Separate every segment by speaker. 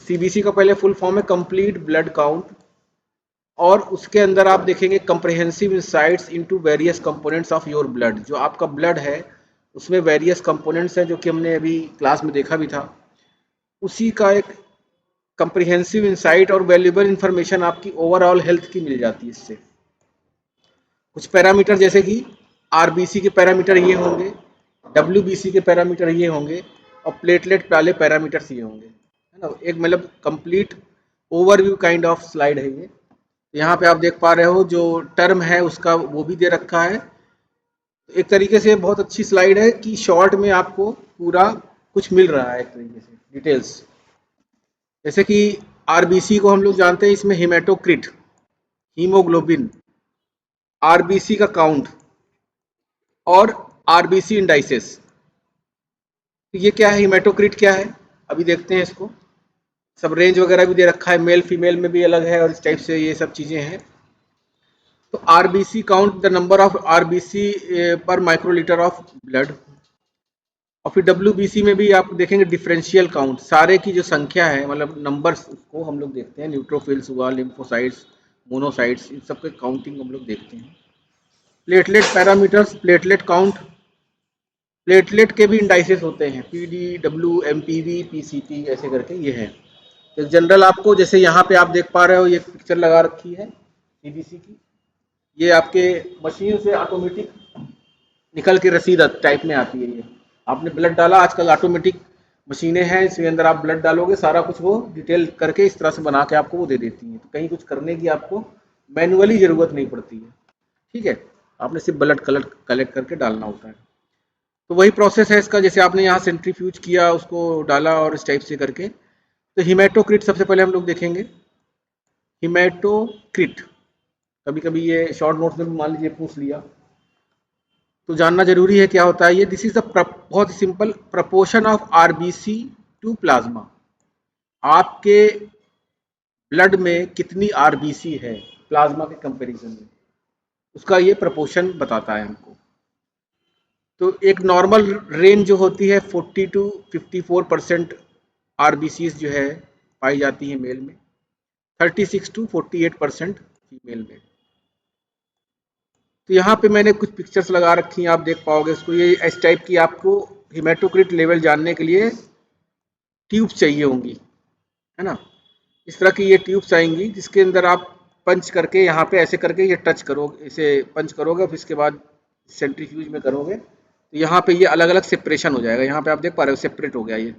Speaker 1: CBC का पहले full form है कंप्लीट ब्लड काउंट, और उसके अंदर आप देखेंगे comprehensive insights into various components of your blood. जो आपका ब्लड है उसमें वेरियस कंपोनेंट्स हैं, जो कि हमने अभी क्लास में देखा भी था। उसी का एक कंप्रिहेंसिव इंसाइट और वैल्यूएबल इंफॉर्मेशन आपकी ओवरऑल हेल्थ की मिल जाती है इससे। कुछ पैरामीटर जैसे कि आरबीसी के पैरामीटर ये होंगे, डब्ल्यूबीसी के पैरामीटर ये होंगे, और प्लेटलेट वाले पैरामीटर्स ये होंगे, है ना। एक मतलब complete overview kind of slide है ये। यहाँ पे आप देख पा रहे हो जो टर्म है उसका वो भी दे रखा है। एक तरीके से बहुत अच्छी स्लाइड है कि शॉर्ट में आपको पूरा कुछ मिल रहा है, एक तरीके से डिटेल्स। जैसे कि आरबीसी को हम लोग जानते हैं, इसमें हेमेटोक्रिट, हीमोग्लोबिन, आरबीसी का काउंट और आरबीसी इंडाइसेस। तो ये क्या है, हेमेटोक्रिट क्या है, अभी देखते हैं इसको। सब रेंज वगैरह भी दे रखा है, मेल फीमेल में भी अलग है और इस टाइप से ये सब चीज़ें हैं। तो RBC count the number of RBC पर माइक्रोलीटर ऑफ ब्लड। और फिर डब्ल्यूबीसी में भी आप देखेंगे डिफरेंशियल काउंट, सारे की जो संख्या है मतलब नंबर्स को हम लोग देखते हैं, न्यूट्रोफिल्स हुआ, लिम्फोसाइट्स, मोनोसाइट्स, इन सब के काउंटिंग हम लोग देखते हैं। Platelet parameters, platelet count, platelet के भी इंडाइसेस होते हैं, पीडी, डब्ल्यू, एमपीवी, पीसीपी, ऐसे करके ये है। तो जनरल आपको जैसे यहाँ पे आप देख पा रहे हो, ये पिक्चर लगा रखी है सीबीसी की। ये आपके मशीन से ऑटोमेटिक निकल के रसीद टाइप में आती है। ये आपने ब्लड डाला, आजकल ऑटोमेटिक मशीनें हैं, इसके अंदर आप ब्लड डालोगे, सारा कुछ वो डिटेल करके इस तरह से बना के आपको वो दे देती है। तो कहीं कुछ करने की आपको मैनुअली ज़रूरत नहीं पड़ती है, ठीक है। आपने सिर्फ ब्लड कलेक्ट करके डालना होता है। तो वही प्रोसेस है इसका, जैसे आपने यहाँ सेंट्रीफ्यूज किया, उसको डाला और इस टाइप से करके। तो हिमेटोक्रिट सबसे पहले हम लोग देखेंगे। हिमेटोक्रिट कभी कभी ये शॉर्ट नोट्स में भी मान लीजिए पूछ लिया, तो जानना जरूरी है क्या होता है ये। दिस इज द बहुत ही simple proportion of RBC to plasma. आपके ब्लड में कितनी आरबीसी है प्लाज्मा के कंपैरिजन में, उसका ये प्रपोर्शन बताता है हमको। तो एक नॉर्मल रेंज जो होती है 40 टू 54% आरबीसी जो है पाई जाती है मेल में, 36 टू 48% फीमेल में। तो यहाँ पे मैंने कुछ पिक्चर्स लगा रखी हैं, आप देख पाओगे इसको। ये इस टाइप की आपको हिमेटोक्रिट लेवल जानने के लिए ट्यूब्स चाहिए होंगी, है ना। इस तरह की ये ट्यूब्स आएंगी जिसके अंदर आप पंच करके यहाँ पे ऐसे करके ये टच करोगे, इसे पंच करोगे, फिर इसके बाद सेंट्रीफ्यूज में करोगे तो यहाँ पे ये अलग अलग सेपरेशन हो जाएगा। यहाँ पे आप देख पा रहे हो सेपरेट हो गया ये,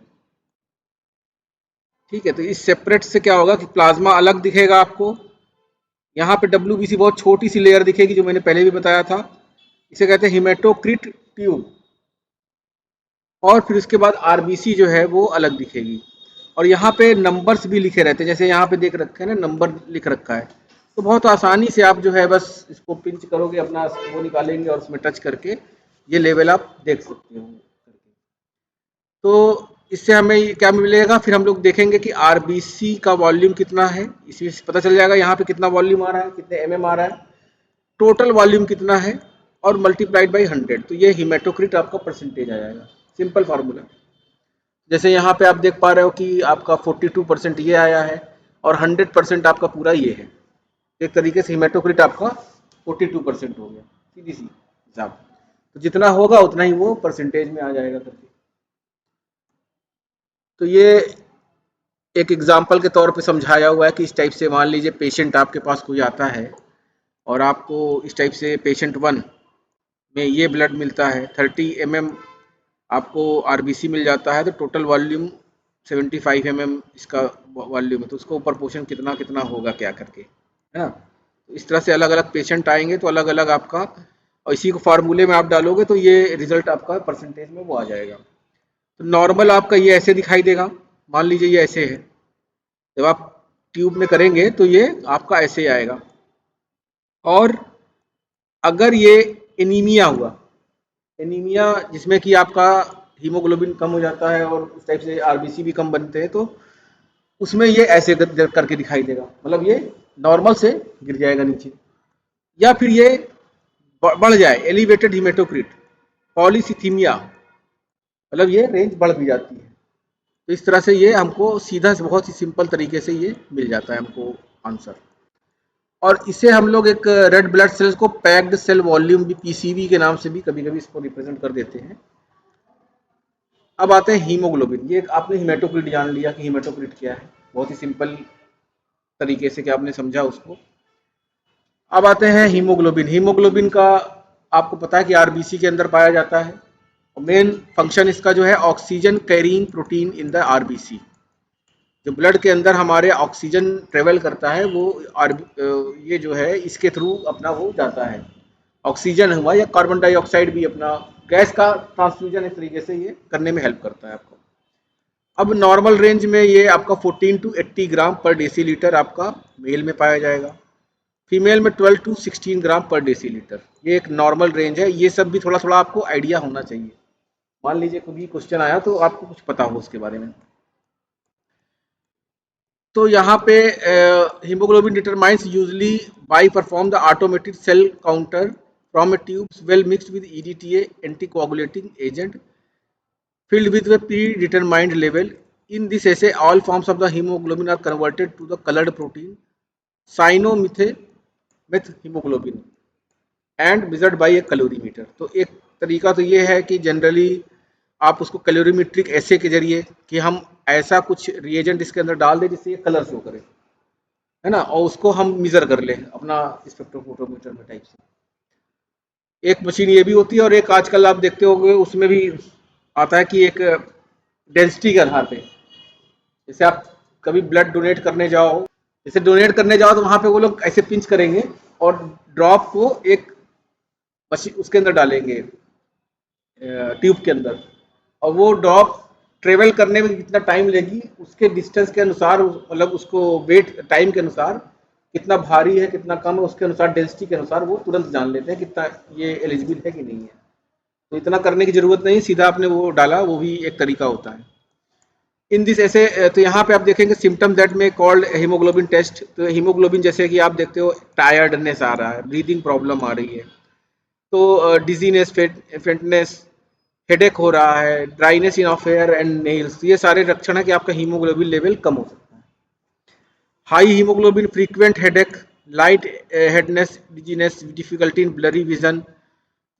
Speaker 1: ठीक है। तो इस सेपरेट से क्या होगा कि प्लाज्मा अलग दिखेगा आपको। यहाँ पे डब्ल्यूबीसी बहुत छोटी सी लेयर दिखेगी, जो मैंने पहले भी बताया था, इसे कहते हैं हिमेटोक्रिट ट्यूब। और फिर उसके बाद आरबीसी जो है वो अलग दिखेगी। और यहाँ पे नंबर्स भी लिखे रहते हैं, जैसे यहाँ पे देख रखे हैं ना, नंबर लिख रखा है। तो बहुत आसानी से आप जो है बस इसको पिंच करोगे, अपना वो निकालेंगे और उसमें टच करके ये लेवल आप देख सकते हो। तो इससे हमें क्या मिलेगा, फिर हम लोग देखेंगे कि आरबीसी का वॉल्यूम कितना है, इसी से पता चल जाएगा यहाँ पे कितना वॉल्यूम आ रहा है, कितने एमएम आ रहा है, टोटल वॉल्यूम कितना है, और मल्टीप्लाइड बाई 100। तो ये हिमेटोक्रिट आपका परसेंटेज आ जाएगा, सिंपल फार्मूला। जैसे यहाँ पे आप देख पा रहे हो कि आपका 42% ये आया है और 100% आपका पूरा ये है। एक तरीके से हिमेटोक्रिट आपका 42% हो गया, सीधी सी हिसाब। तो जितना होगा उतना ही वो परसेंटेज में आ जाएगा करके। तो ये एक एग्जाम्पल के तौर पे समझाया हुआ है कि इस टाइप से मान लीजिए पेशेंट आपके पास कोई आता है और आपको इस टाइप से पेशेंट 1 में ये ब्लड मिलता है, 30 mm आपको आरबीसी मिल जाता है, तो टोटल वॉल्यूम 75 mm इसका वॉल्यूम है। तो उसको प्रपोर्शन कितना कितना होगा क्या करके, है ना। तो इस तरह से अलग अलग पेशेंट आएंगे तो अलग अलग आपका, और इसी को फार्मूले में आप डालोगे तो ये रिजल्ट आपका परसेंटेज में वो आ जाएगा। तो नॉर्मल आपका ये ऐसे दिखाई देगा, मान लीजिए ये ऐसे है, जब आप ट्यूब में करेंगे तो ये आपका ऐसे आएगा। और अगर ये एनीमिया हुआ, एनीमिया जिसमें कि आपका हीमोग्लोबिन कम हो जाता है और उस टाइप से आरबीसी भी कम बनते हैं, तो उसमें ये ऐसे करके दिखाई देगा, मतलब ये नॉर्मल से गिर जाएगा नीचे। या फिर ये बढ़ जाए, एलिवेटेड हीमेटोक्रिट, पॉलीसिथीमिया, मतलब ये रेंज बढ़ भी जाती है। तो इस तरह से ये हमको सीधा बहुत ही सिंपल तरीके से ये मिल जाता है हमको आंसर। और इसे हम लोग एक रेड ब्लड सेल्स को पैक्ड सेल वॉल्यूम भी, पीसीवी के नाम से भी कभी कभी इसको रिप्रेजेंट कर देते हैं। अब आते हैं हीमोग्लोबिन। ये आपने हीमेटोक्रिट जान लिया कि हीमेटोक्रिट क्या है, बहुत ही सिंपल तरीके से कि आपने समझा उसको। अब आते हैं हीमोग्लोबिन। हीमोग्लोबिन का आपको पता है कि आरबीसी के अंदर पाया जाता है। मेन फंक्शन इसका जो है oxygen carrying protein in the RBC. जो ब्लड के अंदर हमारे ऑक्सीजन ट्रेवल करता है वो ये जो है इसके थ्रू अपना वो जाता है। ऑक्सीजन हुआ या कार्बन डाइऑक्साइड भी अपना गैस का ट्रांसफ्यूजन इस तरीके से ये करने में हेल्प करता है आपको। अब नॉर्मल रेंज में ये आपका 14 टू 80 ग्राम पर डेसीलीटर आपका मेल में पाया जाएगा। फीमेल में 12 टू 16 ग्राम पर डेसीलीटर। ये एक नॉर्मल रेंज है। ये सब भी थोड़ा थोड़ा आपको आइडिया होना चाहिए। मान लीजिए कोई क्वेश्चन आया तो आपको कुछ पता हो उसके बारे में। तो यहाँ पे haemoglobin determines usually by perform the automated cell counter from a tubes well mixed with EDTA anticoagulating agent filled with a predetermined level. In this assay, all forms of the hemoglobin are converted to the colored protein cynometh hemoglobin and measured by a calorimeter. तो एक तरीका तो ये है कि generally आप उसको calorimetric ऐसे के जरिए कि हम ऐसा कुछ रिएजेंट इसके अंदर डाल दें जिससे ये कलर शो करे, है ना, और उसको हम मेजर कर लें अपना स्पेक्ट्रोफोटोमीटर में टाइप से। एक मशीन ये भी होती है और एक आजकल आप देखते होंगे उसमें भी आता है कि एक डेंसिटी के आधार पे, जैसे आप कभी ब्लड डोनेट करने जाओ, जैसे डोनेट करने जाओ तो वहां पे वो लोग ऐसे पिंच करेंगे और ड्रॉप को एक मशीन उसके अंदर डालेंगे, ट्यूब के अंदर, और वो ड्रॉप ट्रेवल करने में कितना टाइम लेगी उसके डिस्टेंस के अनुसार, मतलब उसको वेट टाइम के अनुसार कितना भारी है कितना कम है उसके अनुसार डेंसिटी के अनुसार वो तुरंत जान लेते हैं कितना ये एलिजिबल है कि नहीं है। तो इतना करने की जरूरत नहीं, सीधा आपने वो डाला, वो भी एक तरीका होता है। इन दिस ऐसे तो यहाँ पे आप देखेंगे सिम्टम दैट में कॉल्ड हीमोग्लोबिन टेस्ट। तो हीमोग्लोबिन जैसे कि आप देखते हो टायर्डनेस आ रहा है, ब्रीदिंग प्रॉब्लम आ रही है, तो डिजीनेस, फेंटनेस, हेडेक हो रहा है, dryness in of hair and nails, ये सारे लक्षण है कि आपका हीमोग्लोबिन लेवल कम हो सकता है। High haemoglobin, frequent headache, lightheadedness, dizziness, difficulty in blurry vision,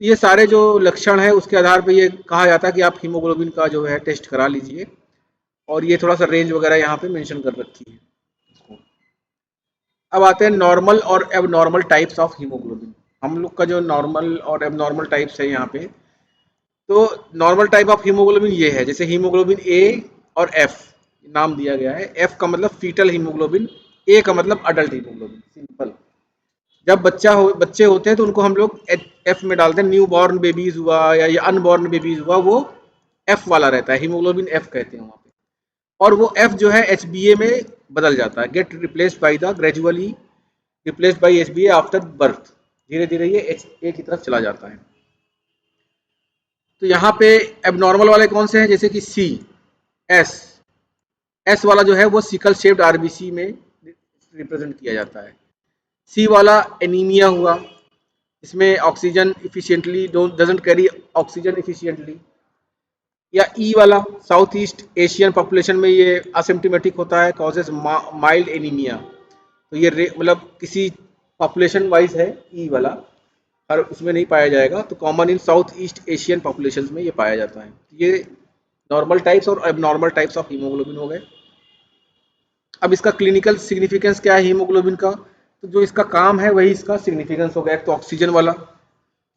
Speaker 1: ये सारे जो लक्षण है उसके आधार पर ये कहा जाता है कि आप हीमोग्लोबिन का जो है टेस्ट करा लीजिए। और ये थोड़ा सा रेंज वगैरह यहाँ पे मेंशन कर रखी है। अब आते हैं नॉर्मल और एब नॉर्मल टाइप्स ऑफ हीमोग्लोबिन। हम लोग का जो नॉर्मल और एब नॉर्मल टाइप्स है यहाँ पे, तो नॉर्मल टाइप ऑफ हीमोग्लोबिन ये है, जैसे हीमोग्लोबिन ए और एफ नाम दिया गया है। एफ का मतलब फीटल हीमोग्लोबिन, ए का मतलब अडल्ट हीमोग्लोबिन, सिंपल। जब बच्चे होते हैं तो उनको हम लोग एफ में डालते हैं। न्यू बॉर्न बेबीज हुआ या ये अनबॉर्न बेबीज हुआ, वो एफ वाला रहता है, हीमोग्लोबिन एफ कहते हैं वहाँ पे। और वो एफ जो है एच बी ए में बदल जाता है, get replaced by the gradually replaced by H B A after birth. धीरे धीरे ये एच ए की तरफ चला जाता है। तो यहाँ पे एबनॉर्मल वाले कौन से हैं, जैसे कि सी, एस। एस वाला जो है वो सिकल शेप्ड आरबीसी में रिप्रेजेंट किया जाता है। सी वाला एनीमिया हुआ, इसमें oxygen efficiently doesn't carry oxygen efficiently. या ई वाला साउथ ईस्ट एशियन पॉपुलेशन में ये असिम्प्टोमेटिक होता है, कॉजेज माइल्ड एनीमिया। तो ये मतलब किसी पॉपुलेशन वाइज है ई वाला, हर उसमें नहीं पाया जाएगा, तो common in south east Asian population में ये पाया जाता है। ये नॉर्मल टाइप्स और एबनॉर्मल टाइप्स ऑफ हीमोग्लोबिन हो गए। अब इसका क्लिनिकल सिग्निफिकेंस क्या है हीमोग्लोबिन का, तो जो इसका काम है वही इसका सिग्निफिकेंस हो गया। एक तो ऑक्सीजन वाला,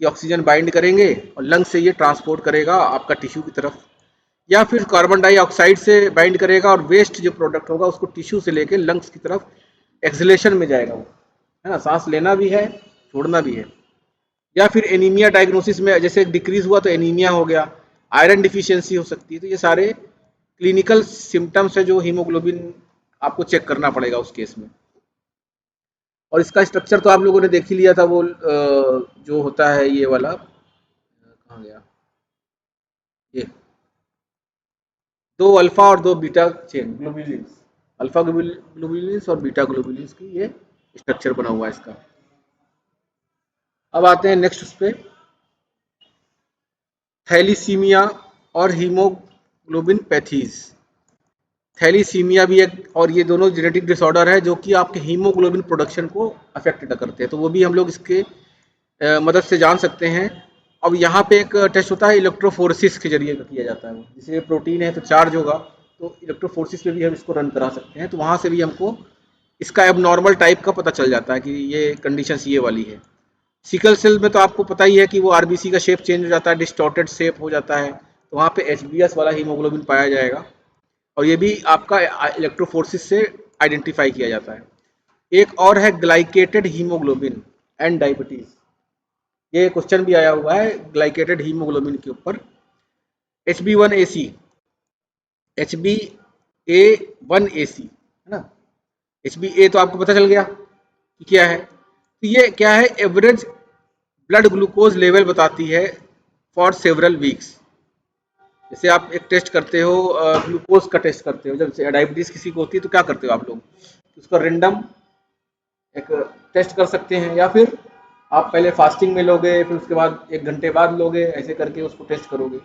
Speaker 1: ये ऑक्सीजन बाइंड करेंगे और लंग से ये ट्रांसपोर्ट करेगा आपका टिश्यू की तरफ, या फिर कार्बन डाइऑक्साइड से बाइंड करेगा और वेस्ट जो प्रोडक्ट होगा उसको टिश्यू से लेके लंग्स की तरफ एक्सलेशन में जाएगा वो, है ना, सांस लेना भी है छोड़ना भी है। या फिर एनीमिया डायग्नोसिस में जैसे डिक्रीज हुआ तो एनीमिया हो गया, आयरन डिफिशियंसी हो सकती है। तो ये सारे क्लिनिकल सिम्टम्स है जो हीमोग्लोबिन आपको चेक करना पड़ेगा उस केस में। और इसका स्ट्रक्चर तो आप लोगों ने देख ही लिया था, वो जो होता है ये वाला, कहाँ गया ये, दो अल्फा और दो beta chain globulins, alpha globulins और बीटा ग्लोबुलिन्स की ये स्ट्रक्चर बना हुआ है इसका। अब आते हैं नेक्स्ट उस पे, थैलीसीमिया और हीमोग्लोबिन पैथीज। थैलीसीमिया भी एक, और ये दोनों जेनेटिक डिसऑर्डर है जो कि आपके हीमोग्लोबिन प्रोडक्शन को अफेक्ट करते हैं, तो वो भी हम लोग इसके मदद से जान सकते हैं। अब यहाँ पे एक टेस्ट होता है इलेक्ट्रोफोरेसिस के जरिए किया जाता है, वो जिसे प्रोटीन है तो चार्ज होगा, तो इलेक्ट्रोफोरेसिस पे भी हम इसको रन करा सकते हैं, तो वहाँ से भी हमको इसका एबनॉर्मल टाइप का पता चल जाता है कि ये कंडीशन ये वाली है। सिकल सेल में तो आपको पता ही है कि वो आरबीसी का शेप चेंज हो जाता है, डिस्टॉर्टेड शेप हो जाता है, तो वहाँ पे एचबीएस वाला हीमोग्लोबिन पाया जाएगा, और ये भी आपका इलेक्ट्रोफोरेसिस से आइडेंटिफाई किया जाता है। एक और है ग्लाइकेटेड हीमोग्लोबिन एंड डायबिटीज, ये क्वेश्चन भी आया हुआ है ग्लाइकेटेड हीमोग्लोबिन के ऊपर। HB1AC, HbA1AC है ना, HbA तो आपको पता चल गया कि क्या है, तो ये क्या है, एवरेज ब्लड ग्लूकोज लेवल बताती है फॉर सेवरल वीक्स। जैसे आप एक टेस्ट करते हो, ग्लूकोज का टेस्ट करते हो, जब डायबिटीज किसी को होती है तो क्या करते हो आप लोग, उसका रेंडम एक टेस्ट कर सकते हैं, या फिर आप पहले फास्टिंग में लोगे, फिर उसके बाद 1 घंटे बाद लोगे, ऐसे करके उसको टेस्ट करोगे।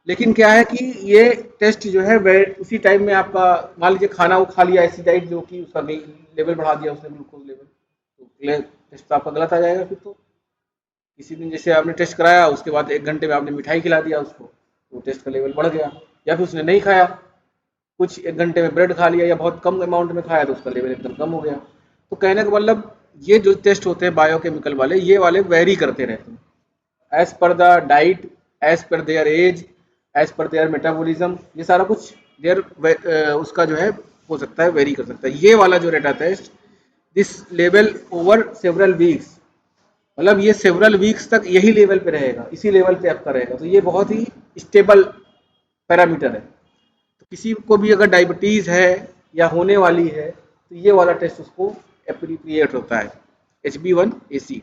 Speaker 1: लेकिन क्या है कि ये टेस्ट जो है वह उसी टाइम में आपका, मान लीजिए खाना वो खा लिया ऐसी डाइट जो कि उसका लेवल बढ़ा दिया उसने ग्लूकोज लेवल, तो टेस्ट तो आपका गलत आ जाएगा फिर। तो किसी दिन जैसे आपने टेस्ट कराया, उसके बाद 1 घंटे में आपने मिठाई खिला दिया उसको, तो टेस्ट का लेवल बढ़ गया, या फिर उसने नहीं खाया, कुछ 1 घंटे में ब्रेड खा लिया या बहुत कम अमाउंट में खाया, तो उसका लेवल एकदम कम हो गया। तो कहने का मतलब ये जो टेस्ट होते हैं बायोकेमिकल वाले, ये वाले वेरी करते रहते हैं as per the diet, as per their age, as per their metabolism, ये सारा कुछ देयर उसका जो है हो सकता है, वेरी कर सकता है। ये वाला जो रेटा test, this level over several weeks, मतलब ये सेवरल वीक्स तक यही लेवल पे रहेगा, इसी लेवल पे आपका रहेगा, तो ये बहुत ही स्टेबल पैरामीटर है। तो किसी को भी अगर डायबिटीज़ है या होने वाली है, तो ये वाला टेस्ट उसको एप्रोप्रिएट होता है, HB1AC।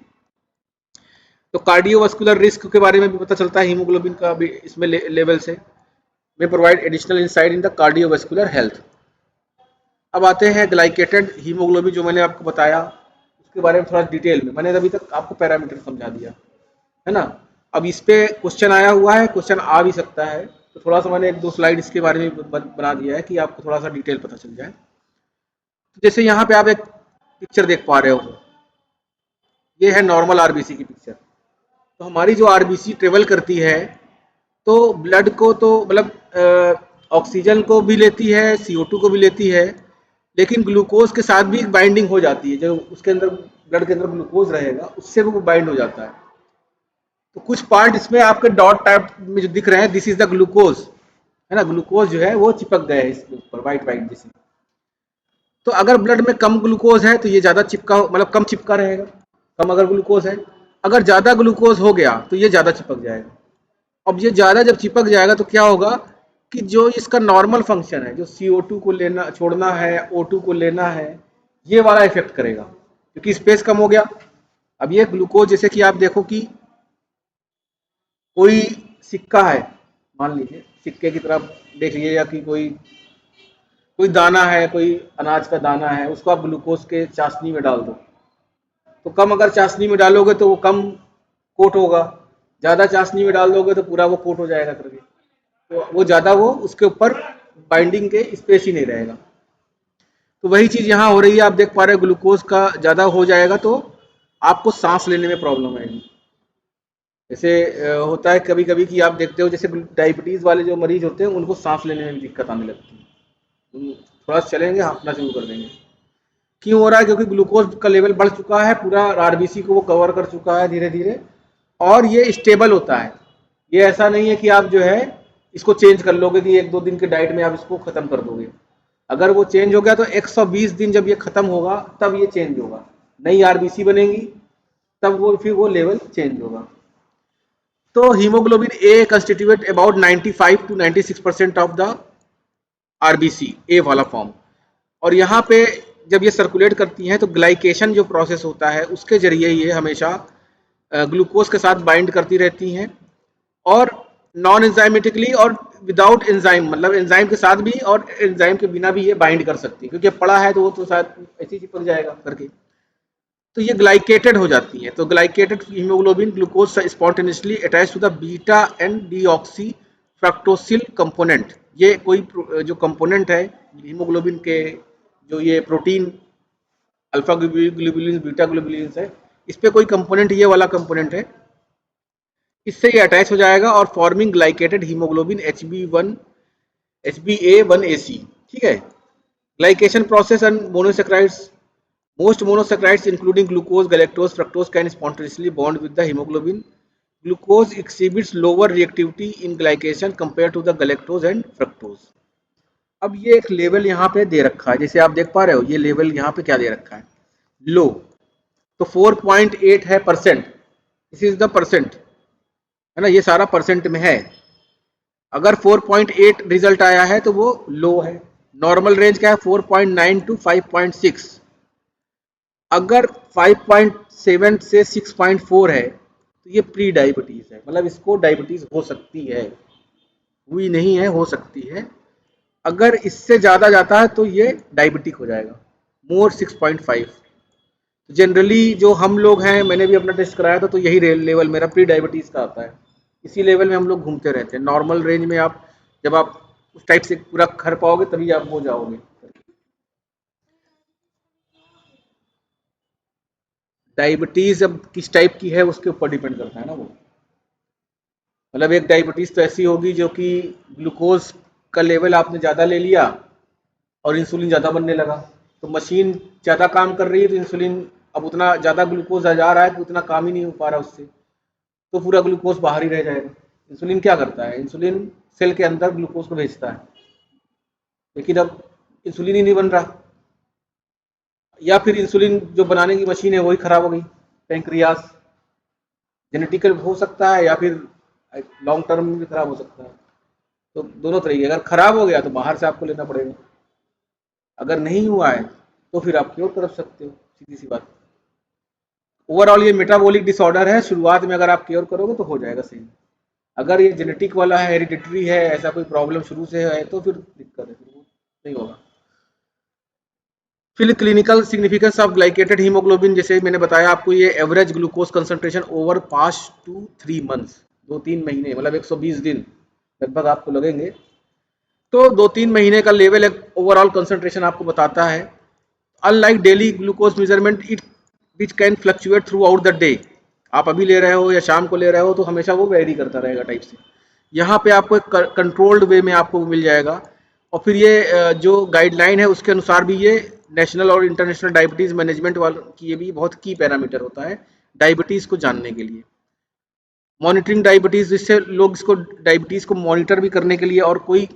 Speaker 1: तो कार्डियोवास्कुलर रिस्क के बारे में भी पता चलता है हीमोग्लोबिन का भी इसमें लेवल से, में provide additional insight in the cardiovascular health. अब आते हैं ग्लाइकेटेड हीमोग्लोबिन, जो मैंने आपको बताया उसके बारे में थोड़ा डिटेल में, मैंने अभी तक आपको पैरामीटर समझा दिया है ना। अब इस पे क्वेश्चन आया हुआ है, क्वेश्चन आ भी सकता है, तो थोड़ा सा मैंने 1-2 स्लाइड इसके बारे में बना दिया है कि आपको थोड़ा सा डिटेल पता चल जाए। तो जैसे यहाँ पे आप एक पिक्चर देख पा रहे हो, ये है नॉर्मल आरबीसी की पिक्चर। तो हमारी जो आरबीसी ट्रेवल करती है, तो ब्लड को तो मतलब ऑक्सीजन को भी लेती है, CO2 को भी लेती है, लेकिन ग्लूकोज के साथ भी बाइंडिंग हो जाती है, जो उसके अंदर ब्लड के अंदर ग्लूकोज रहेगा उससे वो बाइंड हो जाता है। तो कुछ पार्ट इसमें आपके डॉट टाइप में जो दिख रहे हैं, दिस इज द ग्लूकोज है ना, ग्लूकोज जो है वो चिपक गए हैं इसके ऊपर व्हाइट व्हाइट जैसे। तो अगर ब्लड में कम ग्लूकोज है तो ये ज़्यादा चिपका, मतलब कम चिपका रहेगा, कम अगर ग्लूकोज है। अगर ज़्यादा ग्लूकोज हो गया तो ये ज़्यादा चिपक जाएगा। अब ये ज़्यादा जब चिपक जाएगा तो क्या होगा कि जो इसका नॉर्मल फंक्शन है, जो CO2 को लेना छोड़ना है, O2 को लेना है, ये वाला इफेक्ट करेगा, क्योंकि स्पेस कम हो गया। अब ये ग्लूकोज, जैसे कि आप देखो कि कोई सिक्का है, मान लीजिए सिक्के की तरफ देख लीजिए, या कि कोई कोई दाना है, कोई अनाज का दाना है, उसको आप ग्लूकोज के चाशनी में डाल दो, तो कम अगर चाशनी में डालोगे तो वो कम कोट होगा, ज़्यादा चाशनी में डाल दोगे तो पूरा वो कोट हो जाएगा करके, तो वो ज़्यादा वो उसके ऊपर बाइंडिंग के स्पेस ही नहीं रहेगा। तो वही चीज़ यहाँ हो रही है, आप देख पा रहे हो ग्लूकोज का ज़्यादा हो जाएगा तो आपको सांस लेने में प्रॉब्लम आएगी। जैसे होता है कभी कभी कि आप देखते हो, जैसे डायबिटीज़ वाले जो मरीज होते हैं उनको सांस लेने में भी दिक्कत आने लगती है, थोड़ा चलेंगे हाँफना शुरू कर देंगे। क्यों हो रहा है? क्योंकि ग्लूकोज का लेवल बढ़ चुका है, पूरा आरबीसी को वो कवर कर चुका है धीरे धीरे, और ये स्टेबल होता है। ये ऐसा नहीं है कि आप जो है इसको चेंज कर लोगे कि 1-2 दिन के डाइट में आप इसको खत्म कर दोगे। अगर वो चेंज हो गया तो 120 दिन जब ये खत्म होगा तब ये चेंज होगा, नई आरबीसी बनेगी, तब वो फिर वो लेवल चेंज होगा। तो haemoglobin A constitute about 95 to 96% of the RBC, A वाला फॉर्म। और यहाँ पे जब ये सर्कुलेट करती हैं तो ग्लाइकेशन जो प्रोसेस होता है उसके जरिए ये हमेशा ग्लूकोज के साथ बाइंड करती रहती हैं, और नॉन एंजाइमेटिकली और विदाउट एंजाइम, मतलब एंजाइम के साथ भी और एंजाइम के बिना भी ये बाइंड कर सकती है, क्योंकि पड़ा है तो वो तो शायद ऐसे ही चिपक जाएगा करके। तो ये ग्लाइकेटेड हो जाती हैं। तो glycated haemoglobin glucose spontaneously attach to the beta and deoxyfructosyl component ये कोई जो कंपोनेंट है हीमोग्लोबिन के, जो ये protein alpha globulin beta globulin है, इस पे कोई कंपोनेंट ये वाला कंपोनेंट है, इससे ये अटैच हो जाएगा और फॉर्मिंग ग्लाइकेटेड हीमोग्लोबिन HbA1ac, ठीक है। Glycation process and monosaccharides, most monosaccharides including glucose, galactose, fructose can spontaneously bond with the hemoglobin. Glucose exhibits lower reactivity in glycation compared to the galactose and fructose. अब ये एक level यहाँ पे दे रखा है, जैसे आप देख पा रहे हो, ये लेवल यहाँ पे क्या दे रखा है, लो। तो 4.8 है percent, this is the percent, है ना, ये सारा परसेंट में है। अगर 4.8 रिजल्ट आया है तो वो लो है। नॉर्मल रेंज क्या है, 4.9 टू 5.6। अगर 5.7 से 6.4 है तो ये प्री डायबिटीज है, मतलब इसको डायबिटीज हो सकती है, हुई नहीं है, हो सकती है। अगर इससे ज़्यादा जाता है तो ये डायबिटिक हो जाएगा, मोर 6.5। जनरली जो हम लोग हैं, मैंने भी अपना टेस्ट कराया था तो यही लेवल मेरा प्री डायबिटीज़ का आता है, इसी लेवल में हम लोग घूमते रहते हैं। नॉर्मल रेंज में आप जब आप उस टाइप से पूरा कर पाओगे तभी आप हो जाओगे। डायबिटीज़ अब किस टाइप की है उसके ऊपर डिपेंड करता है ना वो, मतलब एक डायबिटीज़ तो ऐसी होगी जो कि ग्लूकोज का लेवल आपने ज़्यादा ले लिया और इंसुलिन ज़्यादा बनने लगा, तो मशीन ज़्यादा काम कर रही है तो इंसुलिन अब उतना ज़्यादा ग्लूकोज जा रहा है कि उतना काम ही नहीं हो पा रहा उससे, तो पूरा ग्लूकोज बाहर ही रह जाएगा। इंसुलिन क्या करता है, इंसुलिन सेल के अंदर ग्लूकोज को भेजता है, लेकिन अब इंसुलिन ही नहीं बन रहा, या फिर इंसुलिन जो बनाने की मशीन है वही खराब हो गई, पेंक्रियास। जेनेटिकल हो सकता है या फिर लॉन्ग टर्म में भी खराब हो सकता है, तो दोनों तरीके। अगर खराब हो गया तो बाहर से आपको लेना पड़ेगा, अगर नहीं हुआ है तो फिर आप क्योर कर सकते हो, सीधी सी बात। ओवरऑल ये मेटाबॉलिक डिसऑर्डर है, शुरुआत में अगर आप क्योर करोगे तो हो जाएगा सही। अगर ये जेनेटिक वाला है, हेरिडिटरी है, ऐसा कोई प्रॉब्लम शुरू से है तो फिर दिक्कत है, फिर वो नहीं होगा। फिर clinical significance of glycated haemoglobin, जैसे मैंने बताया आपको, ये average glucose concentration over past 2-3 months, 2-3 महीने, मतलब 120 दिन लगभग आपको लगेंगे, तो 2-3 महीने का लेवल एक ओवरऑल कंसंट्रेशन आपको बताता है। Unlike daily glucose measurement it which can fluctuate through out the day, आप अभी ले रहे हो या शाम को ले रहे हो तो हमेशा वो वेरी करता रहेगा टाइप से। यहाँ पे आपको एक कंट्रोल्ड वे में आपको मिल जाएगा। और फिर ये जो गाइडलाइन है उसके अनुसार भी ये नेशनल और इंटरनेशनल डायबिटीज़ मैनेजमेंट वालों की ये भी बहुत की पैरामीटर होता है डायबिटीज़ को जानने के लिए। मॉनिटरिंग डायबिटीज़, जिससे लोग इसको डायबिटीज़ को मॉनिटर भी करने के लिए, और कोई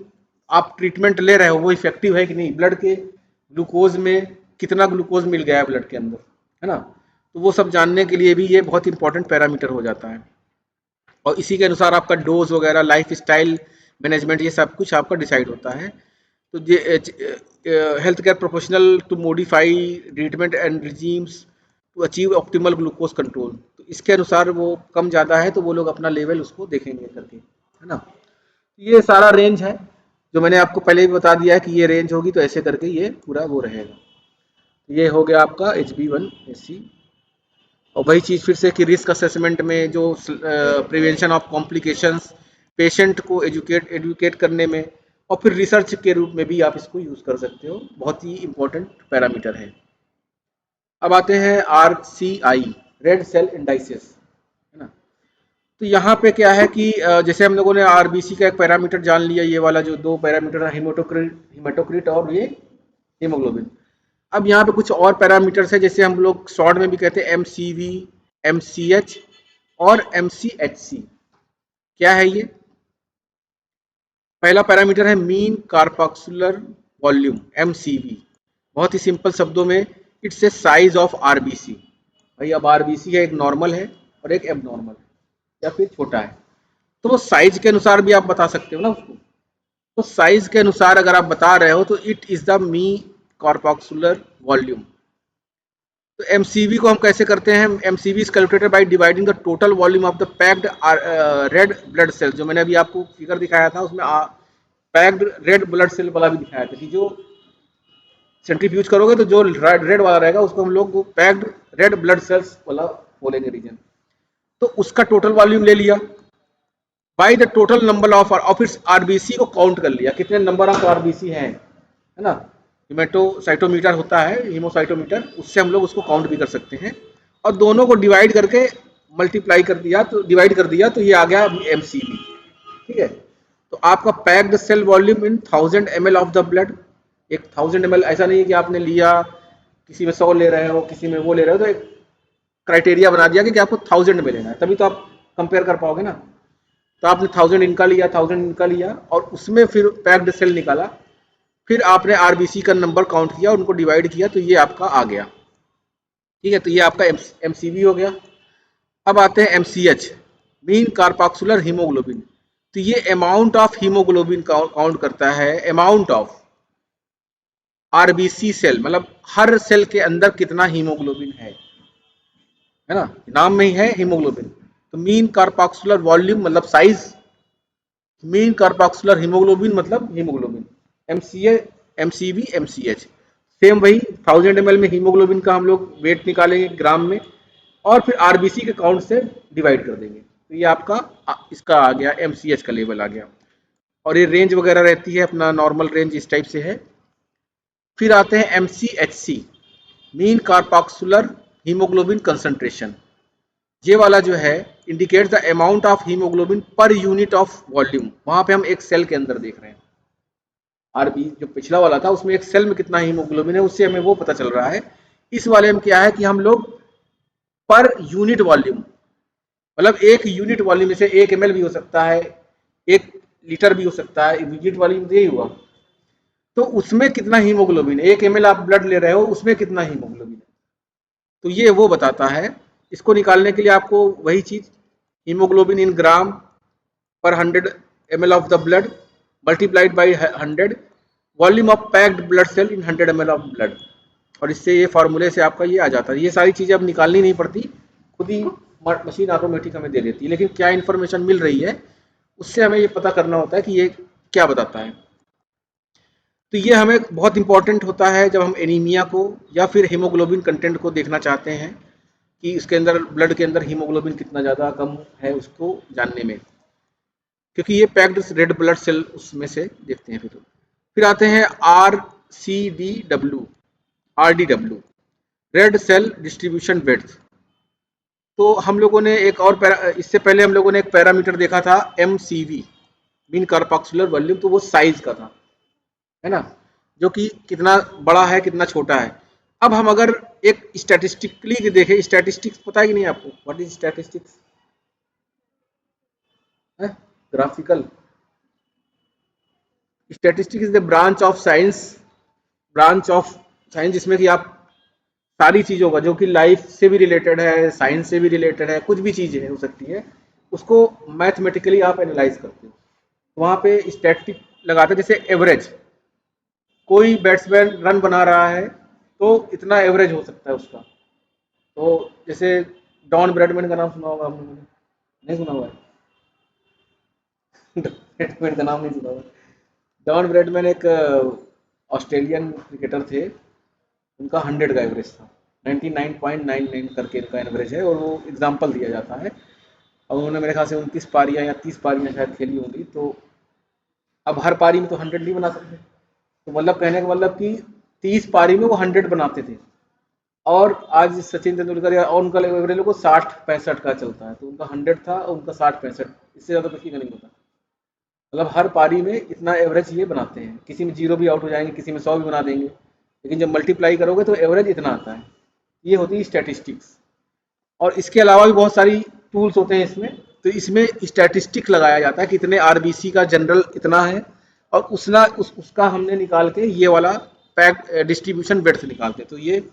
Speaker 1: आप ट्रीटमेंट ले रहे हो वो इफेक्टिव है कि नहीं, ब्लड के ग्लूकोज में कितना ग्लूकोज मिल गया है ब्लड के अंदर, है ना, तो वो सब जानने के लिए भी ये बहुत इंपॉर्टेंट पैरामीटर हो जाता है। और इसी के अनुसार आपका डोज वगैरह, लाइफ स्टाइल मैनेजमेंट, ये सब कुछ आपका डिसाइड होता है। तो ये health care professional to modify treatment and regimens to achieve optimal glucose control, तो इसके अनुसार वो कम ज़्यादा है तो वो लोग अपना लेवल उसको देखेंगे करके, है ना। ये सारा रेंज है जो मैंने आपको पहले भी बता दिया है कि ये रेंज होगी, तो ऐसे करके ये पूरा वो रहेगा। ये हो गया आपका HB1AC। और वही चीज़ फिर से कि रिस्क असेसमेंट में जो प्रिवेंशन ऑफ कॉम्प्लिकेशंस, पेशेंट को एजुकेट करने में, और फिर रिसर्च के रूप में भी आप इसको यूज़ कर सकते हो, बहुत ही इंपॉर्टेंट पैरामीटर है। अब आते हैं RCI, रेड सेल इंडाइसिस, है ना। तो यहाँ पे क्या है कि जैसे हम लोगों ने RBC का एक पैरामीटर जान लिया, ये वाला जो दो पैरामीटर है, हिमेटोक्रिट और ये हीमोग्लोबिन। अब यहाँ पे कुछ और पैरामीटर्स है, जैसे हम लोग शॉर्ट में भी कहते हैं MCV, MCH और MCHC। क्या है ये? पहला पैरामीटर है मीन कार्पस्कुलर वॉल्यूम, MCV। बहुत ही सिंपल शब्दों में it's a size of RBC। भाई अब RBC है, एक नॉर्मल है और एक एबनॉर्मल है या फिर छोटा है, तो वो साइज के अनुसार भी आप बता सकते हो ना उसको। तो साइज के अनुसार अगर आप बता रहे हो तो it is the mean corpuscular volume. तो MCV को हम कैसे करते हैं, MCV is calculated by dividing the total volume of the packed red blood cell. जो मैंने अभी आपको फिगर दिखाया था उसमें पैक्ड रेड ब्लड सेल वाला भी दिखाया था कि जो सेंट्रीफ्यूज करोगे तो जो रेड वाला रहेगा उसको हम लोग पैक्ड रेड ब्लड सेल्स वाला बोलेंगे रीजन। तो उसका टोटल वॉल्यूम ले लिया, by the total number of its RBC को काउंट कर लिया, कितने नंबर ऑफ आरबीसी हैं, है ना। हिमेटोसाइटोमीटर होता है, हीमोसाइटोमीटर, उससे हम लोग उसको काउंट भी कर सकते हैं। और दोनों को डिवाइड करके मल्टीप्लाई कर दिया, तो डिवाइड कर दिया तो ये आ गया एमसीवी। ठीक है, तो आपका packed cell volume in 1000 ml of the blood, एक 1000 ml, ऐसा नहीं है कि आपने लिया किसी में 100 ले रहे हो, किसी में वो ले रहे हो, तो एक क्राइटेरिया बना दिया कि आपको 1000 में लेना है, तभी तो आप कंपेयर कर पाओगे ना। तो आपने 1000 इनका लिया, 1000 इनका लिया, और उसमें फिर पैक्ड सेल निकाला, फिर आपने आरबीसी का नंबर काउंट किया, उनको डिवाइड किया, तो ये आपका आ गया। ठीक है, तो ये आपका एमसीवी हो गया। अब आते हैं एमसीएच, मीन कार्बोक्सिलर हीमोग्लोबिन। तो ये अमाउंट ऑफ हीमोग्लोबिन काउंट करता है, अमाउंट ऑफ आरबीसी सेल, मतलब हर सेल के अंदर कितना हीमोग्लोबिन है ना, नाम में ही है हीमोग्लोबिन। तो मीन कार्बोक्सिलर वॉल्यूम मतलब साइज, मीन कार्बोक्सिलर हीमोग्लोबिन मतलब haemoglobin, MCA, MCV, MCH, same वही 1000 ml में हीमोग्लोबिन का हम लोग वेट निकालेंगे ग्राम में, और फिर आरबीसी के काउंट से डिवाइड कर देंगे, तो ये आपका इसका आ गया, एमसीएच का लेवल आ गया। और ये रेंज वगैरह रहती है अपना, नॉर्मल रेंज इस टाइप से है। फिर आते हैं एमसीएचसी, मीन कार्बोक्सिलर हीमोग्लोबिन कंसंट्रेशन। ये वाला जो है indicates the amount of haemoglobin per unit of volume. वहां पे हम एक सेल के अंदर देख रहे हैं, आरबी जो पिछला वाला था उसमें एक सेल में कितना हीमोग्लोबिन है, उससे हमें वो पता चल रहा है। इस वाले में क्या है कि हम लोग पर यूनिट वॉल्यूम, मतलब एक यूनिट वॉल्यूम, जैसे 1 ml भी हो सकता है, 1 लीटर भी हो सकता है, यूनिट वॉल्यूम यही हुआ, तो उसमें कितना हीमोग्लोबिन है, 1 ml आप ब्लड ले रहे हो, उसमें कितना हीमोग्लोबिन है, तो ये वो बताता है। इसको निकालने के लिए आपको वही चीज, haemoglobin in gram per 100 ml of the blood multiplied by 100, volume of packed blood cell in 100 ml of blood, और इससे ये फार्मूले से आपका ये आ जाता है। ये सारी चीजें अब निकालनी नहीं पड़ती, खुद ही मशीन ऑटोमेटिक हमें दे देती है, लेकिन क्या इन्फॉर्मेशन मिल रही है उससे हमें ये पता करना होता है कि ये क्या बताता है। तो ये हमें बहुत इंपॉर्टेंट होता है जब हम एनीमिया को या फिर हीमोग्लोबिन कंटेंट को देखना चाहते हैं, कि इसके अंदर ब्लड के अंदर हीमोग्लोबिन कितना ज़्यादा कम है उसको जानने में, क्योंकि ये पैक्ड रेड ब्लड सेल उसमें से देखते हैं। फिर आते हैं R D W, red cell distribution width. तो हम लोगों ने एक और इससे पहले हम लोगों ने एक पैरामीटर देखा था एमसीवी, मीन कार्बोक्सिलर वॉल्यूम, तो वो साइज का था, है ना, जो कि कितना बड़ा है कितना छोटा है। अब हम अगर एक स्टैटिस्टिकली देखें, स्टैटिस्टिक्स पता है कि नहीं आपको, what is statistics, graphical, statistics is the branch of science जिसमें कि आप सारी चीज़ों का जो कि लाइफ से भी रिलेटेड है, साइंस से भी रिलेटेड है, कुछ भी चीज़ है हो सकती है, उसको मैथमेटिकली आप एनालाइज करते हो। तो वहाँ पे स्टैटिस्टिक लगाते हैं, जैसे एवरेज, कोई बैट्समैन रन बना रहा है तो इतना एवरेज हो सकता है उसका। तो जैसे डॉन ब्रैडमैन का नाम सुना होगा आप लोगों ने, नहीं सुना हुआ है? ब्रैडमैन का नाम नहीं सुना हुआ। डॉन ब्रैडमैन एक ऑस्ट्रेलियन क्रिकेटर थे, उनका 100 का एवरेज था, 99.99 करके इनका एवरेज है, और वो एग्जाम्पल दिया जाता है। और उन्होंने मेरे ख्याल से 29 पारियां या 30 पारियां शायद खेली होंगी, तो अब हर पारी में तो 100 नहीं बना सकते, तो मतलब कहने का मतलब कि 30 पारी में वो 100 बनाते थे। और आज सचिन तेंदुलकर या और उनका एवरेज लोग 60-65 का चलता है, तो उनका 100 था और उनका 60-65, इससे ज़्यादा किसी का नहीं होता। मतलब हर पारी में इतना एवरेज ये बनाते हैं, किसी में 0 भी आउट हो जाएंगे, किसी में 100 भी बना देंगे, लेकिन जब मल्टीप्लाई करोगे तो एवरेज इतना आता है। ये होती है स्टैटिस्टिक्स। और इसके अलावा भी बहुत सारी टूल्स होते हैं इसमें, तो इसमें स्टैटिस्टिक लगाया जाता है कि इतने आरबीसी का जनरल इतना है, और उसका हमने निकाल के ये वाला पैक डिस्ट्रीब्यूशन वेड्थ निकालते हैं। तो ये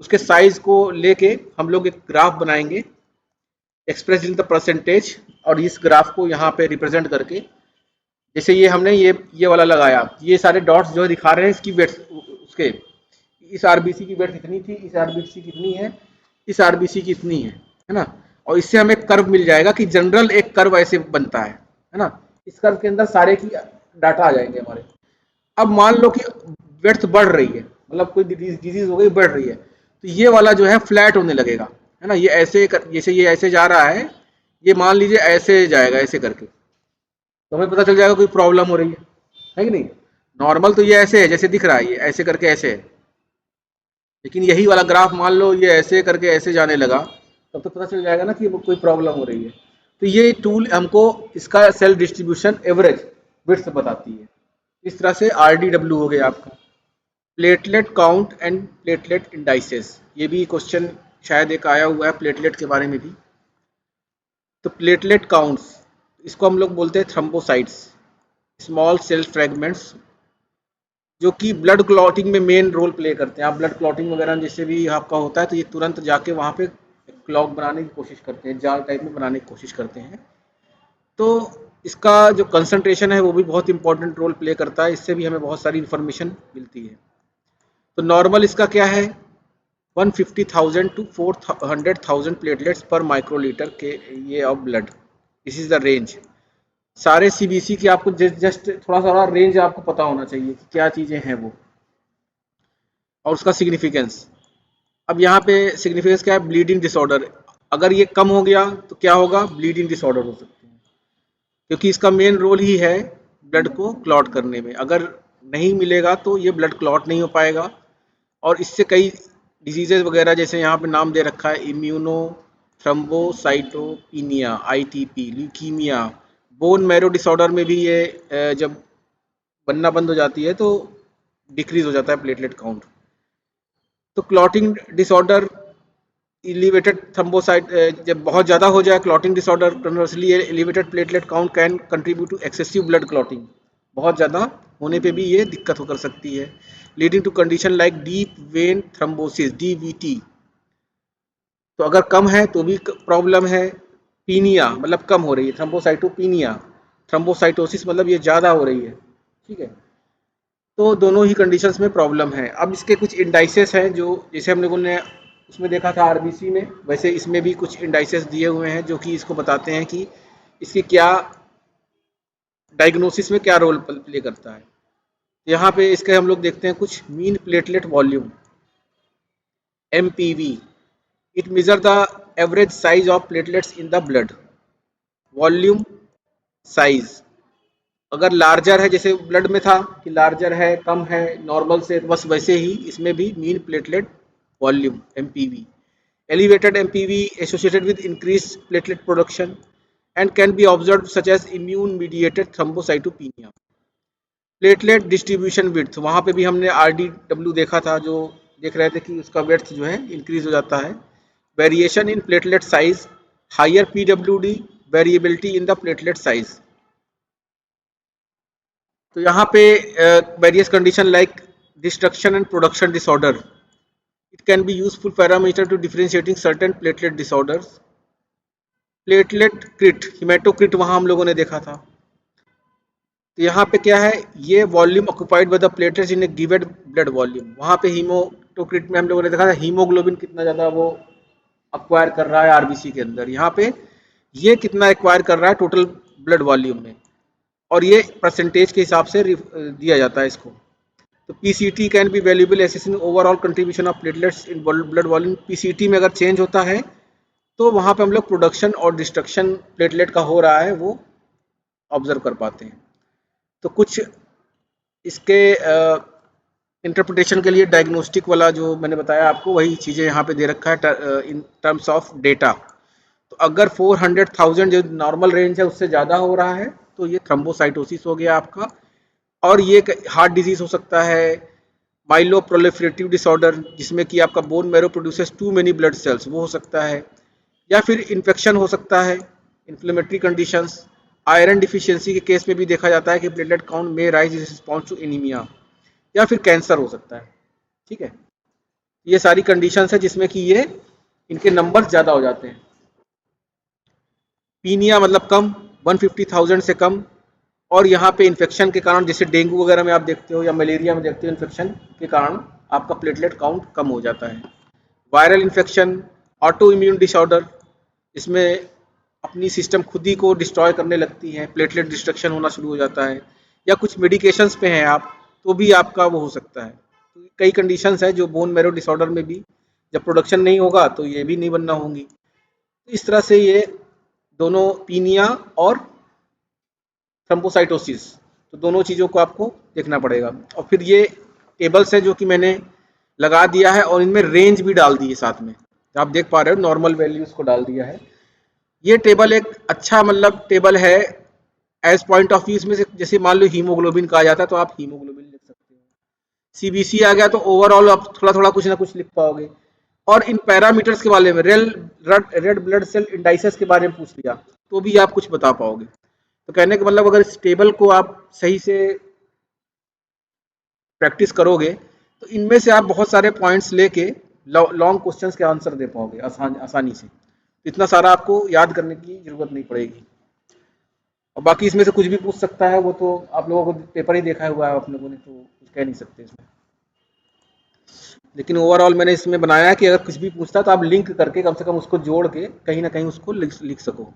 Speaker 1: उसके साइज को लेके हम लोग एक ग्राफ बनाएंगे, एक्सप्रेस इन द परसेंटेज, और इस ग्राफ को यहाँ पे रिप्रेजेंट करके, जैसे ये हमने ये वाला लगाया, ये सारे डॉट्स जो दिखा रहे हैं इसकी वेट्स, उसके इस आरबीसी की वेट्स इतनी थी, इस आरबीसी की इतनी है, इस आरबीसी की इतनी है ना। और इससे हमें कर्व मिल जाएगा कि जनरल एक कर्व ऐसे बनता है ना। इस कर्व के अंदर सारे की डाटा आ जाएंगे हमारे। अब मान लो कि वेट्स बढ़ रही है, मतलब कोई डिजीज हो गई बढ़ रही है, तो ये वाला जो है फ्लैट होने लगेगा, है ना। ये ऐसे जैसे ये ऐसे जा रहा है, ये मान लीजिए ऐसे जाएगा ऐसे करके, तो हमें पता चल जाएगा कोई प्रॉब्लम हो रही है कि नहीं। नॉर्मल तो ये ऐसे है जैसे दिख रहा है, ये ऐसे करके ऐसे है, लेकिन यही वाला ग्राफ मान लो ये ऐसे करके ऐसे जाने लगा, तब तो पता चल जाएगा ना कि वो कोई प्रॉब्लम हो रही है। तो ये टूल हमको इसका सेल डिस्ट्रीब्यूशन एवरेज विड्थ बताती है। इस तरह से RDW हो गया आपका। Platelet count and platelet indices, ये भी क्वेश्चन शायद एक आया हुआ है प्लेटलेट के बारे में भी। तो प्लेटलेट काउंट्स, इसको हम लोग बोलते हैं थ्रम्बोसाइट्स, स्मॉल सेल फ्रेगमेंट्स, जो कि ब्लड क्लॉटिंग में मेन रोल प्ले करते हैं। आप ब्लड क्लॉटिंग वगैरह जैसे भी आपका होता है तो ये तुरंत जाके वहाँ पे क्लॉट बनाने की कोशिश करते हैं, जाल टाइप में बनाने की कोशिश करते हैं। तो इसका जो कंसंट्रेशन है वो भी बहुत इंपॉर्टेंट रोल प्ले करता है, इससे भी हमें बहुत सारी इन्फॉर्मेशन मिलती है। तो नॉर्मल इसका क्या है, 150,000 टू 400,000 प्लेटलेट्स पर माइक्रोलीटर के ये of blood, this is the range. सारे सीबीसी की आपको जस्ट थोड़ा सा रेंज आपको पता होना चाहिए कि क्या चीज़ें हैं वो, और उसका सिग्निफिकेंस। अब यहाँ पे सिग्निफिकेंस क्या है, ब्लीडिंग डिसऑर्डर। अगर ये कम हो गया तो क्या होगा, ब्लीडिंग डिसऑर्डर हो सकते हैं, क्योंकि इसका मेन रोल ही है ब्लड को क्लॉट करने में। अगर नहीं मिलेगा तो ये ब्लड क्लॉट नहीं हो पाएगा, और इससे कई डिजीजेज वगैरह, जैसे यहाँ पे नाम दे रखा है immuno thrombocytopenia, ITP, leukaemia, bone marrow disorder में भी ये जब बनना बंद हो जाती है तो डिक्रीज हो जाता है प्लेटलेट काउंट। तो क्लॉटिंग डिसऑर्डर, एलिवेटेड थ्रम्बोसाइट, जब बहुत ज़्यादा हो जाए clotting disorder, conversely elevated platelet count can contribute to excessive blood clotting, बहुत ज़्यादा होने पे भी ये दिक्कत हो कर सकती है, leading to condition like deep vein thrombosis, DVT। तो अगर कम है तो भी प्रॉब्लम है। पीनिया मतलब कम हो रही है, थ्रम्बोसाइटोपिनिया, थ्रम्बोसाइटोसिस मतलब ये ज़्यादा हो रही है, ठीक है। तो दोनों ही कंडीशंस में प्रॉब्लम है। अब इसके कुछ इंडाइसेस हैं जो, जैसे हम लोगों ने उसमें देखा था RBC में, वैसे इसमें भी कुछ इंडाइसेस दिए हुए हैं जो कि इसको बताते हैं कि इसकी क्या डायग्नोसिस में क्या रोल प्ले करता है। यहाँ पे इसके हम लोग देखते हैं कुछ, mean platelet volume, MPV, it measure the average size of platelets in the blood. Volume, size, अगर लार्जर है, जैसे ब्लड में था कि लार्जर है, कम है नॉर्मल से, बस वैसे ही इसमें भी mean platelet volume, MPV। Elevated MPV associated with increase platelet production and can be observe such as immune mediated thrombocytopenia. Platelet distribution width, वहाँ पे भी हमने RDW देखा था, जो देख रहे थे कि उसका विड्थ जो है इंक्रीज हो जाता है। Variation in platelet size, higher PWD, variability in the platelet size. तो यहाँ पे various condition like destruction and production disorder, it can be useful parameter to differentiating certain platelet disorders. Plateletcrit, haematocrit वहाँ हम लोगों ने देखा था। तो यहाँ पे क्या है, ये volume occupied by the platelets in A given blood volume. वहाँ पे हीमोटोक्रिट में हम लोगों ने देखा था हीमोग्लोबिन कितना ज़्यादा वो अक्वायर कर रहा है RBC के अंदर, यहाँ पे ये कितना एक्वायर कर रहा है टोटल ब्लड वॉल्यूम में, और ये परसेंटेज के हिसाब से दिया जाता है इसको। तो PCT can be valuable assessing overall contribution of platelets in blood volume. PCT में अगर चेंज होता है तो वहाँ पे हम लोग प्रोडक्शन और डिस्ट्रक्शन प्लेटलेट का हो रहा है वो ऑब्जर्व कर पाते हैं। तो कुछ इसके इंटरप्रिटेशन के लिए डायग्नोस्टिक वाला जो मैंने बताया आपको, वही चीज़ें यहाँ पे दे रखा है इन टर्म्स ऑफ डेटा। तो अगर 400,000 जो नॉर्मल रेंज है उससे ज़्यादा हो रहा है तो ये थ्रम्बोसाइटोसिस हो गया आपका, और ये हार्ट डिजीज हो सकता है, माइलो प्रोलिफरेटिव डिसऑर्डर जिसमें कि आपका bone marrow produces too many blood cells, वो हो सकता है, या फिर इन्फेक्शन हो सकता है, इन्फ्लेमेटरी कंडीशंस। आयरन डिफिशियंसी के केस में भी देखा जाता है कि प्लेटलेट काउंट में rise in response to anaemia, या फिर कैंसर हो सकता है, ठीक है। ये सारी कंडीशंस है जिसमें कि ये इनके नंबर ज़्यादा हो जाते हैं। पीनिया मतलब कम, 150,000 से कम, और यहाँ पे इन्फेक्शन के कारण, जैसे डेंगू वगैरह में आप देखते हो या मलेरिया में देखते हो, इन्फेक्शन के कारण आपका प्लेटलेट काउंट कम हो जाता है। Viral infection, auto immune disorder, इसमें अपनी सिस्टम खुद ही को डिस्ट्रॉय करने लगती है, प्लेटलेट डिस्ट्रक्शन होना शुरू हो जाता है, या कुछ मेडिकेशंस पे हैं आप तो भी आपका वो हो सकता है। तो कई कंडीशंस है जो बोन मैरो डिसऑर्डर में भी जब प्रोडक्शन नहीं होगा तो ये भी नहीं बनना होंगी। तो इस तरह से ये दोनों पीनिया और थ्रोम्बोसाइटोसिस। तो दोनों चीज़ों को आपको देखना पड़ेगा। और फिर ये टेबल्स है जो कि मैंने लगा दिया है और इनमें रेंज भी डाल दी है साथ में, आप देख पा रहे हो नॉर्मल वैल्यूज़ को डाल दिया है। ये टेबल एक अच्छा मतलब टेबल है एज पॉइंट ऑफ व्यू। इसमें से जैसे मान लो हीमोग्लोबिन कहा जाता है तो आप हीमोग्लोबिन लिख सकते हो, सीबीसी आ गया तो ओवरऑल आप थोड़ा थोड़ा कुछ ना कुछ लिख पाओगे। और इन पैरामीटर्स के बारे में रेड ब्लड सेल इंडाइसेस के बारे में पूछ लिया तो भी आप कुछ बता पाओगे। तो कहने का मतलब अगर इस टेबल को आप सही से प्रैक्टिस करोगे तो इनमें से आप बहुत सारे पॉइंट्स लेके लॉन्ग क्वेश्चंस के आंसर दे पाओगे आसानी से। इतना सारा आपको याद करने की जरूरत नहीं पड़ेगी। और बाकी इसमें से कुछ भी पूछ सकता है, वो तो आप लोगों को पेपर ही देखा हुआ है, आप लोगों ने तो कुछ कह नहीं सकते इसमें। लेकिन ओवरऑल मैंने इसमें बनाया है कि अगर कुछ भी पूछता है तो आप लिंक करके कम से कम उसको जोड़ के कहीं ना कहीं उसको लिख सको।